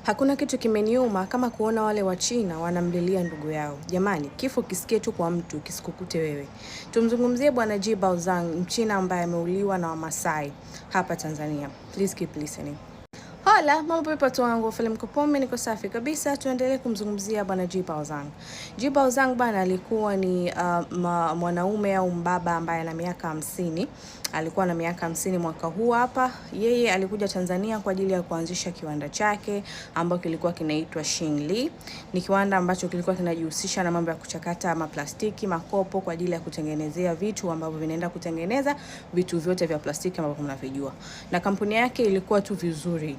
Hakuna kitu kimeniuma kama kuona wale wa China wanamlilia ndugu yao. Jamani, kifo kisikie tu kwa mtu, kisikukute wewe. Tumzungumzie Bwana Ji Baozang, Mchina ambaye ameuliwa na Wamasai hapa Tanzania. Please keep listening. Hola, mambo vipi watu wangu, Film Kopome, niko safi kabisa. Tuendelee kumzungumzia Bwana Ji Baozang. Ji Baozang bana alikuwa ni mwanaume au mbaba ambaye ana miaka 50. Alikuwa na miaka 50 mwaka huu hapa. Yeye alikuja Tanzania kwa ajili ya kuanzisha kiwanda chake ambacho kilikuwa kinaitwa Xingli. Ni kiwanda ambacho kilikuwa kinajihusisha na mambo ya kuchakata maplastiki, makopo kwa ajili ya kutengenezea vitu ambavyo vinaenda kutengeneza vitu vyote vya plastiki ambavyo mnavijua. Na kampuni yake ilikuwa tu vizuri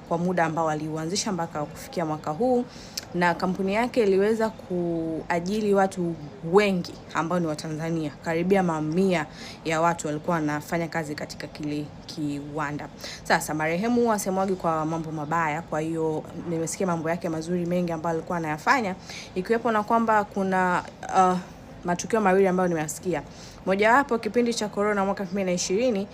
kwa muda ambao aliuanzisha mpaka kufikia mwaka huu, na kampuni yake iliweza kuajiri watu wengi ambao ni wa Tanzania. Karibia mamia ya watu walikuwa wanafanya kazi katika kile kiwanda. Sasa marehemu asemwagi kwa mambo mabaya, kwa hiyo nimesikia mambo yake mazuri mengi ambayo alikuwa anayafanya, ikiwepo na kwamba kuna matukio mawili ambayo nimesikia. Moja wapo kipindi cha corona mwaka 2020,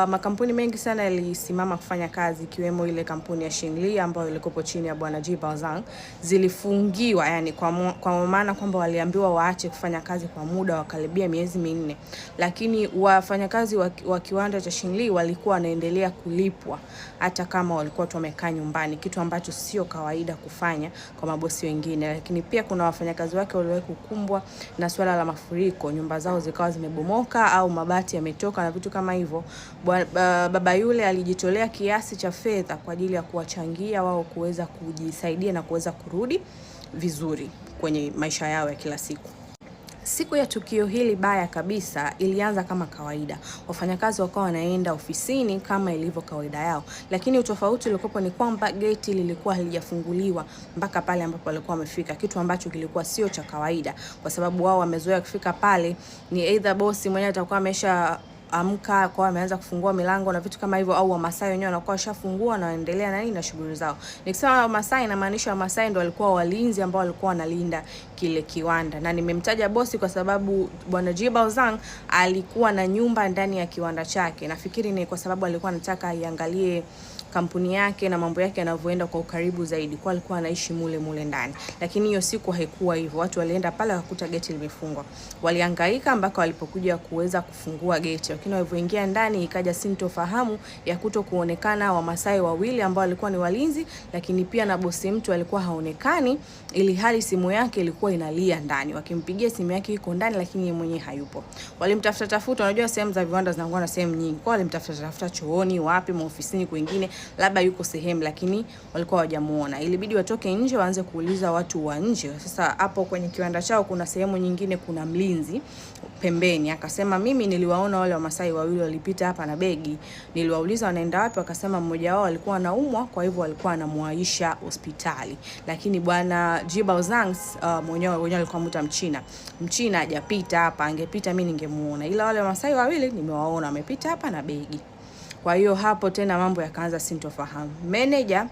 makampuni mengi sana yalisimama kufanya kazi, ikiwemo ile kampuni ya Xingli ambayo ilikuwa chini ya Bwana Ji Baozang, zilifungiwa, yani kwa maana kwamba waliambiwa waache kufanya kazi kwa muda wa karibia miezi 4. Lakini wafanyakazi wa kiwanda cha Xingli walikuwa wanaendelea kulipwa hata kama walikuwa tu wamekaa nyumbani, kitu ambacho sio kawaida kufanya kwa mabosi wengine. Lakini pia kuna wafanyakazi wake waliwahi kukumbwa na swala la mafuriko, nyumba zao zikawa zimebomoka au mabati yametoka na vitu kama hivyo. Baba yule alijitolea kiasi cha fedha kwa ajili ya kuwachangia wao kuweza kujisaidia na kuweza kurudi vizuri kwenye maisha yao ya kila siku. Siku ya tukio hili baya kabisa ilianza kama kawaida. Wafanyakazi wakawa wanaenda ofisini kama ilivyo kawaida yao. Lakini utofauti ulikopo ni kwamba gate lilikuwa halijafunguliwa mpaka pale ambapo walikuwa wamefika, kitu ambacho kilikuwa sio cha kawaida, kwa sababu wao wamezoea kufika pale ni either bosi mwenyewe atakuwa amesha amka kwa ameanza kufungua milango na vitu kama hivyo, au Wamasai wenyewe wanakuwa washafungua na waendelea na nini na shughuli zao. Nikisema Wamasai inamaanisha Wamasai ndio walikuwa walinzi ambao walikuwa wanalinda kile kiwanda. Na nimemtaja bosi kwa sababu Bwana Ji Baozang alikuwa na nyumba ndani ya kiwanda chake. Nafikiri ni kwa sababu alikuwa anataka iangalie kampuni yake na mambo yake yanavyoenda kwa ukaribu zaidi, kwa alikuwa anaishi mule ndani. Lakini hiyo siku haikuwa hivyo. Watu walienda pale wakakuta geti limefungwa. Walihangaika mpaka walipokuja kuweza kufungua geti. Lakini walipoingia ndani ikaja sintofahamu ya kutokuonekana Wamasai wawili ambao walikuwa ni walinzi, lakini pia na bosi mtu alikuwa haonekani, ili hali simu yake ilikuwa inalia ndani. Wakimpigia simu yake iko ndani lakini yeye mwenyewe hayupo. Walimtafuta, unajua sehemu za viwanda zinakuwa na sehemu nyingi. Kwa walimtafuta chooni, wapi, maofisini kwingine, labda yuko sehemu, lakini walikuwa hawajamuona. Ilibidi watoke nje waanze kuuliza watu wa nje. Sasa hapo kwenye kiwanda chao kuna sehemu nyingine kuna mlinzi pembeni. Akasema mimi niliwaona wale Wamasai wawili walipita hapa na begi. Niliwauliza wanaenda wapi, akasema mmoja wao alikuwa anaumwa, kwa hivyo alikuwa anamuaisha hospitali. Lakini Bwana Ji Baozang mwenyewe alikuwa mta Mchina hajapita hapa, angepita mimi ningemuona. Ila wale Wamasai wawili nimewaona wamepita hapa na begi. Kwa hiyo hapo tena mambo yakaanza sintofahamu. Manager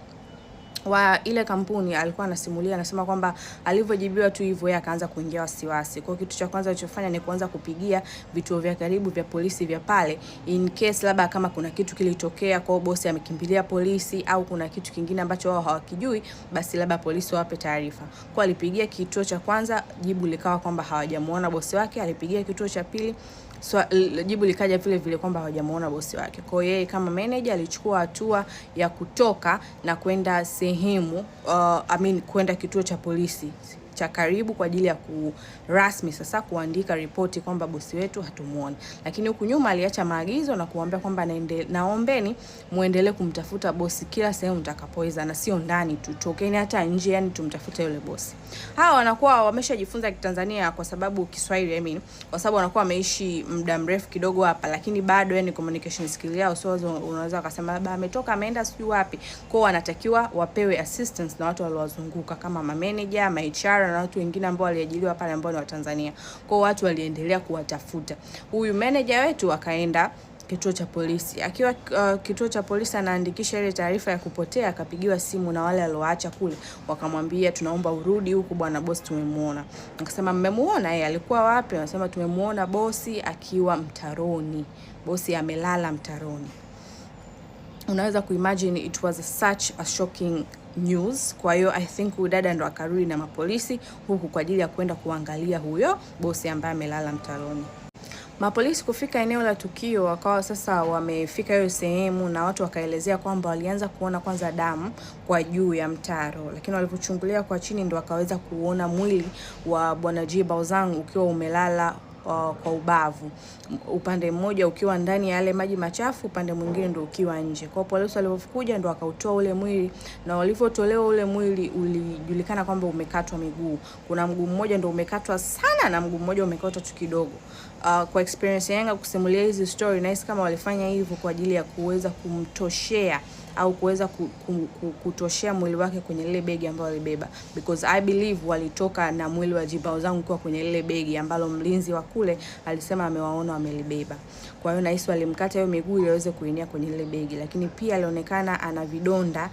wa ile kampuni alikuwa anasimulia, anasema kwamba alivyojibiwa tu hivyo yeye akaanza kuingia wasiwasi. Kwa kitu cha kwanza alichofanya ni kuanza kupigia vituo vya karibu vya polisi vya pale, in case labda kama kuna kitu kilitokea kwa bosi amekimbilia polisi, au kuna kitu kingine ambacho wao hawakijui, basi labda polisi wape taarifa. Kwa alipigia kituo cha kwanza, jibu likawa kwamba hawajamuona bosi wake. Alipigia kituo cha pili, jibu likaja vile kwamba hawajamuona bosi wake. Kwa hiyo yeye kama manager alichukua hatua ya kutoka na kwenda sehemu kwenda kituo cha polisi cha karibu kwa ajili ya rasmi sasa kuandika ripoti kwamba bosi wetu hatumuoni. Lakini huku nyuma aliacha maagizo na kuambia kwamba naombeni muendelee kumtafuta bosi kila sehemu mtakapoweza, na sio ndani tu, tokeni hata nje, yani tumtafute yule bosi. Hawa wanakuwa wameshajifunza Kitanzania kwa sababu Kiswahili, kwa sababu wanakuwa wameishi muda mrefu kidogo hapa, lakini bado yani communication skill yao sio, unaweza kusema labda ametoka ameenda sijui wapi. Kwa wanatakiwa wapewe assistance na watu waliowazunguka kama manager, HR na watu wengine ambao waliajiriwa pale ambao ni wa Tanzania. Kwa watu waliendelea kuwatafuta. Huyu manager wetu akaenda kituo cha polisi. Akiwa kituo cha polisi anaandikisha ile taarifa ya kupotea, akapigiwa simu na wale alioacha kule. Wakamwambia tunaomba urudi huku bwana, bosi tumemuona. Akasema mmemuona? Yeye alikuwa wapi? Anasema tumemuona bosi akiwa mtaroni. Bosi amelala mtaroni. unaweza kuimagine it was such a shocking news. Kwa hiyo I think udada ndo akarudi na mapolisi huku kwa ajili ya kwenda kuangalia huyo bosi ambaye amelala mtaroni. Mapolisi kufika eneo la tukio wakawa sasa wamefika hiyo sehemu, na watu wakaelezea kwamba walianza kuona kwanza damu kwa juu ya mtaro, lakini walipochungulia kwa chini ndo wakaweza kuona mwili wa Bwana G Baozang ukiwa umelala kwa ubavu, upande mmoja ukiwa ndani ya yale maji machafu, upande mwingine ndo ukiwa nje. Kwa polisi walipokuja ndo wakautoa ule mwili, na walipotolewa ule mwili ulijulikana kwamba umekatwa miguu. Kuna mguu mmoja ndo umekatwa sana na mguu mmoja umekatwa tu kidogo. Kwa experience yangu kusimulia hizi story, nahisi kama walifanya hivyo kwa ajili ya kuweza kumtoshea au kuweza kutoshea mwili wake kwenye ile begi ambayo alibeba, because I believe walitoka na mwili wa G Baozang kwa kwenye ile begi ambalo mlinzi wa kule alisema amewaona wamelibeba. Kwa hiyo nahisi walimkata hiyo miguu ili aweze kuingia kwenye ile begi, lakini pia alionekana ana vidonda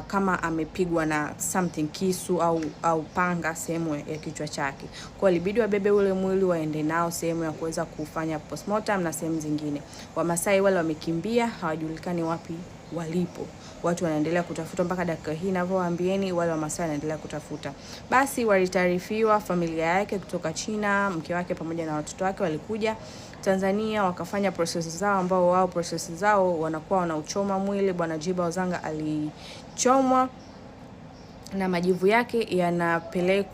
kama amepigwa na something, kisu au panga sehemu ya kichwa chake. Kwa hiyo ilibidi wabebe ule mwili waende nao sehemu ya kuweza kufanya postmortem na sehemu zingine. Wamasai wale wamekimbia, hawajulikani wapi walipo. Watu wanaendelea kutafuta mpaka dakika hii ninavyowaambieni, wale Wamasai wanaendelea kutafuta. Basi walitaarifiwa familia yake kutoka China, mke wake pamoja na watoto wake walikuja Tanzania wakafanya process zao, ambao wao process zao wanakuwa wanauchoma mwili. Bwana G Baozang alichomwa na majivu yake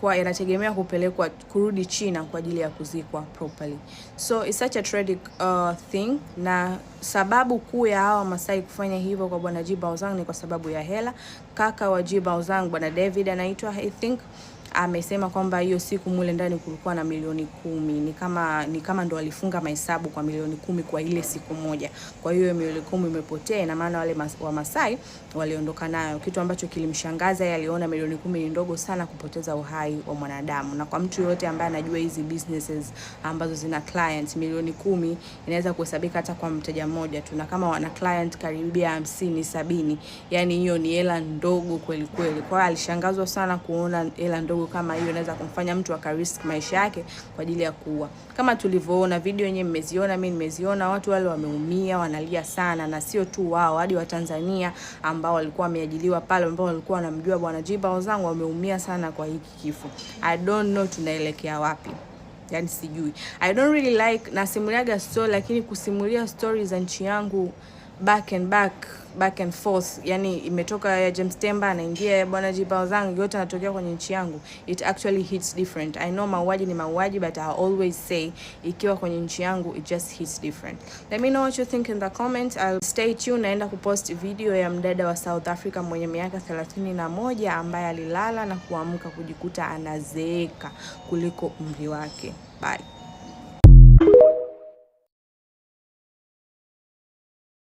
yanategemea kupelekwa kurudi China kwa ajili ya kuzikwa properly. So it's such a tragic thing, na sababu kuu ya hawa Masai kufanya hivyo kwa Bwana G Baozang ni kwa sababu ya hela. Kaka wa G Baozang, Bwana David anaitwa, I think, amesema kwamba hiyo siku mule ndani kulikuwa na milioni 10. Ni kama ndo walifunga mahesabu kwa milioni 10 kwa ile siku moja. Kwa hiyo milioni 10 imepotea, na maana wale wa Masai waliondoka nayo, kitu ambacho kilimshangaza. Yeye aliona milioni 10 ni ndogo sana kupoteza uhai wa mwanadamu, na kwa mtu yote ambaye anajua hizi businesses ambazo zina clients, milioni 10 inaweza kuhesabika hata kwa mteja mmoja tu, na kama wana client karibia 50 70, yani hiyo ni hela ndogo kweli kweli. Kwa hiyo alishangazwa sana kuona hela ndogo kama hiyo inaweza kumfanya mtu akarisk maisha yake kwa ajili ya kuua. Kama tulivyoona video yenyewe mmeziona, mimi nimeziona, watu wale wameumia, wanalia sana, na sio tu wao, hadi wa Tanzania ambao walikuwa wameajiliwa pale, ambao walikuwa wanamjua Bwana G Baozang wameumia sana kwa hiki kifo. I don't know tunaelekea wapi. Yani sijui. I don't really like nasimuliaga story, lakini kusimulia stories za nchi yangu back and forth, yani imetoka ya James Temba anaingia ya Bwana G Baozang, yote yanatokea kwenye nchi yangu, it actually hits different. I know mauaji ni mauaji, but I always say ikiwa kwenye nchi yangu it just hits different. Let me know what you think in the comments. I'll stay tuned. Naenda kupost video ya mdada wa South Africa mwenye miaka 31 ambaye alilala na kuamka kujikuta anazeeka kuliko umri wake. Bye.